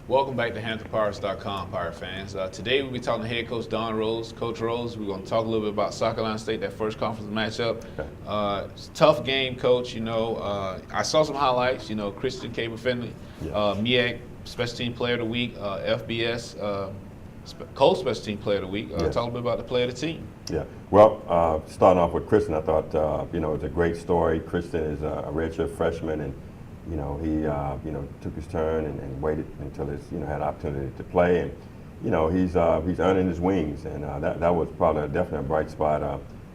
Welcome back to HamptonPirates.com, Pirate fans. Today we'll be talking to head coach Don Rose. Coach Rose, we're going to talk a little bit about South Carolina State, that first conference matchup. It's a tough game, Coach. I saw some highlights. Christian Caber-Finley, MEAC Special Team Player of the Week, FBS Coach Special Team Player of the Week. Talk a little bit about the player of the team. Yeah. Well, starting off with Christian, I thought it's a great story. Christian is a redshirt freshman, and he took his turn and waited until his had opportunity to play, and he's earning his wings, and that was probably definitely a bright spot.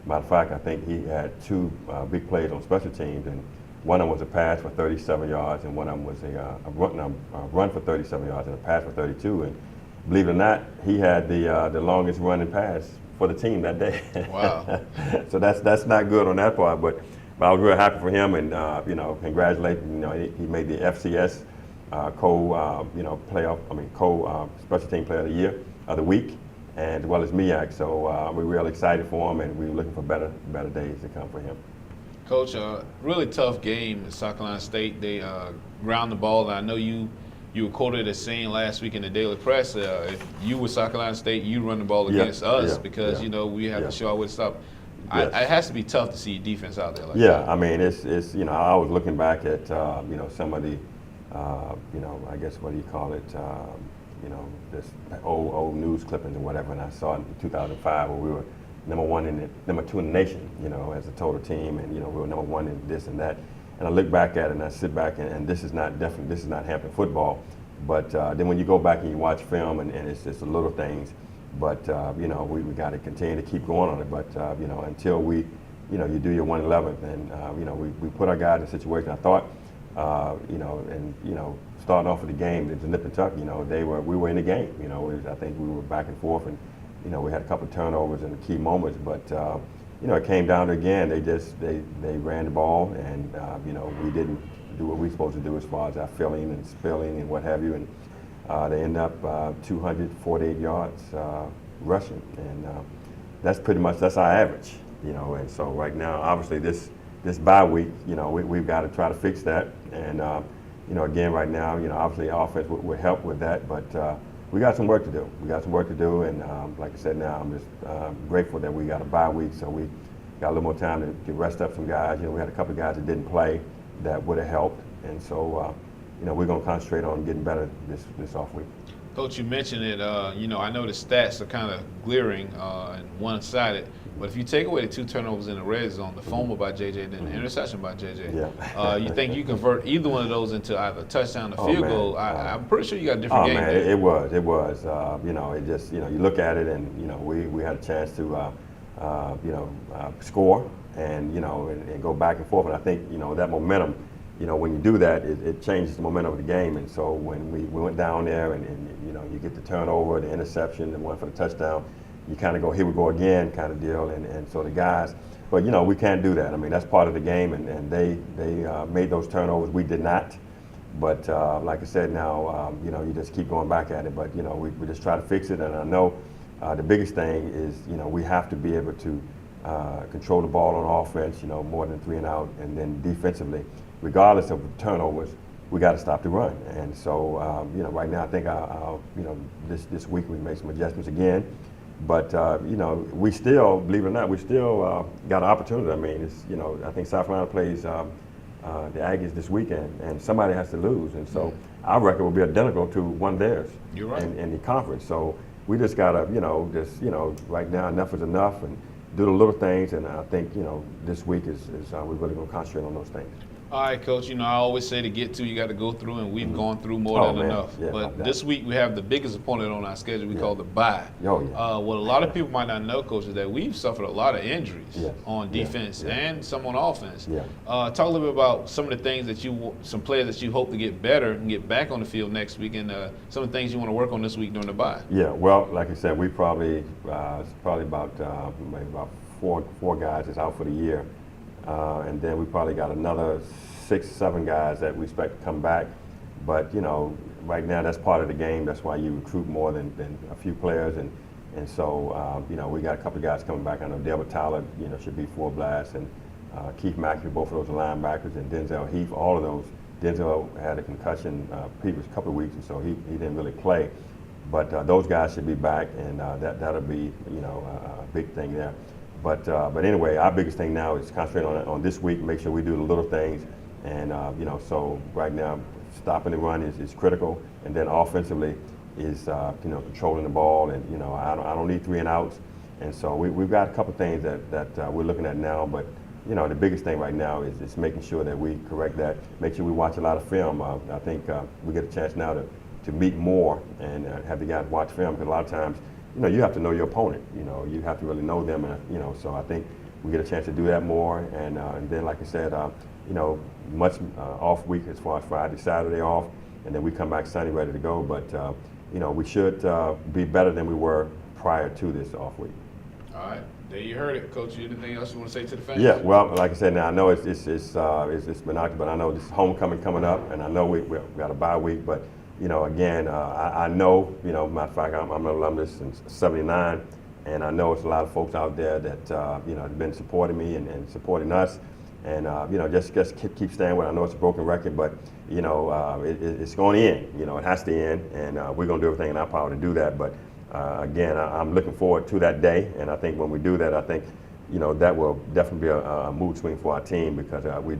Matter of fact, I think he had two big plays on special teams, and one of them was a pass for 37 yards, and one of them was a run for 37 yards and a pass for 32. And believe it or not, he had the longest running pass for the team that day. Wow! So that's not good on that part, but I was real happy for him, and congratulate him. He made the FCS special team player of the year of the week, and as well as MEAC. So we're real excited for him, and we're looking for better days to come for him. Coach, really tough game at South Carolina State. They ground the ball, and I know you were quoted as saying last week in the Daily Press, if you were South Carolina State, you run the ball against us because we have to show our way to stop. Yes. It has to be tough to see defense out there like that. I mean, it's I was looking back at some of the I guess what do you call it this old news clippings or whatever, and I saw in 2005 where we were number two in the nation, as a total team, and we were number one in this and that. And I look back at it and I sit back and this is not Hampton football, but then when you go back and you watch film and it's just the little things. But we got to continue to keep going on it. But until we, you do your 111th, and we put our guys in a situation. I thought, starting off with the game, it was nip and tuck. We were in the game. I think we were back and forth, and we had a couple of turnovers in the key moments. But it came down to again, they ran the ball, and we didn't do what we were supposed to do as far as our filling and spilling and what have you. And they end up 248 yards rushing, and that's our average, And so right now, obviously, this bye week, we've got to try to fix that. And again, right now, obviously, offense would help with that, but we got some work to do. And like I said, now I'm just grateful that we got a bye week, so we got a little more time to rest up some guys. We had a couple of guys that didn't play that would have helped, and so. We're going to concentrate on getting better this off week. Coach, you mentioned it. I know the stats are kind of glaring and one-sided, but if you take away the two turnovers in the red zone, the fumble by JJ, and then the interception by JJ, you think you convert either one of those into either a touchdown or field goal? I'm pretty sure you got a different game there. It was. It just you look at it, and we had a chance to score and go back and forth, and I think that momentum. When you do that, it changes the momentum of the game. And so when we went down there and you get the turnover, the interception, the one for the touchdown, you kind of go, here we go again kind of deal. And so the guys, but we can't do that. I mean, that's part of the game, and they made those turnovers. We did not. But like I said, now, you just keep going back at it. But, we just try to fix it. And I know the biggest thing is, we have to be able to control the ball on offense, more than 3 and out, and then defensively. Regardless of turnovers, we got to stop the run. And so, right now, I think this week we made some adjustments again. But we still, believe it or not, we still got an opportunity. I mean, I think South Carolina plays the Aggies this weekend, and somebody has to lose. And so our record will be identical to one of theirs. You're right. In the conference. So we just got to, right now, enough is enough, and do the little things. And I think, this week is we're really going to concentrate on those things. All right, Coach, I always say to get to, you got to go through, and we've gone through more than enough. Yeah, but this week we have the biggest opponent on our schedule we call the bye. What a lot of people might not know, Coach, is that we've suffered a lot of injuries on defense and some on offense. Talk a little bit about some of the things some players that you hope to get better and get back on the field next week, and some of the things you want to work on this week during the bye. Yeah, well, like I said, we probably it's probably about maybe about four guys is out for the year. And then we probably got another 6, 7 guys that we expect to come back. But, right now that's part of the game. That's why you recruit more than a few players. And so, we got a couple of guys coming back. I know Delbert Tyler, should be full blast. And Keith Mackey, both of those are linebackers. And Denzel Heath, all of those Denzel had a concussion previous couple of weeks, and so he didn't really play. But those guys should be back, and that'll be a big thing there. But anyway, our biggest thing now is concentrate on this week, make sure we do the little things, and so right now stopping the run is critical, and then offensively is controlling the ball, and I don't need 3 and outs, and so we've got a couple things that we're looking at now, but the biggest thing right now is making sure that we correct that, make sure we watch a lot of film. I think we get a chance now to meet more and have the guys watch film, because a lot of times you have to know your opponent, you have to really know them, and so I think we get a chance to do that more, and then like I said, much off week as far as Friday, Saturday off, and then we come back Sunday ready to go, but we should be better than we were prior to this off week. All right, there you heard it, Coach. Anything else you want to say to the fans? Yeah, well, like I said, now I know it's monotonous, but I know this is homecoming coming up, and I know we've got a bye week, but again, I know, matter of fact, I'm an alumnus since '79, and I know it's a lot of folks out there that have been supporting me and supporting us, and just keep staying with it. I know it's a broken record, but it's going to end. It has to end, and we're going to do everything in our power to do that. But again, I'm looking forward to that day, and I think when we do that, I think that will definitely be a mood swing for our team, because we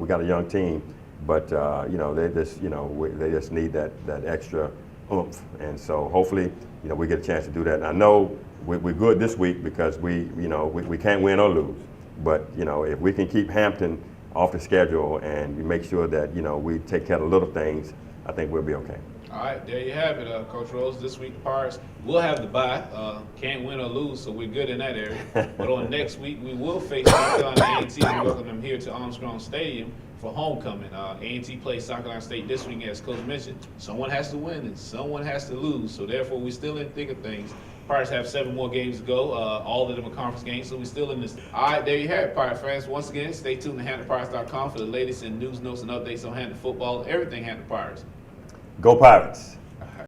got a young team, but they just need that extra oomph, and so hopefully we get a chance to do that. And I know we're good this week because we can't win or lose, but if we can keep Hampton off the schedule and we make sure that we take care of the little things, I think we'll be okay. All right, there you have it, Coach Rose. This week, Pirates will have the bye. Can't win or lose, so we're good in that area. But on next week, we will face South Carolina A&T and welcome them here to Armstrong Stadium for homecoming. A&T plays South Carolina State this week, as Coach mentioned. Someone has to win and someone has to lose, so therefore we're still in the thick of things. Pirates have 7 more games to go. All of them are conference games, so we're still in this. All right, there you have it, Pirate fans. Once again, stay tuned to HamptonPirates.com for the latest in news, notes, and updates on Hampton football, everything Hampton Pirates. Go Pirates!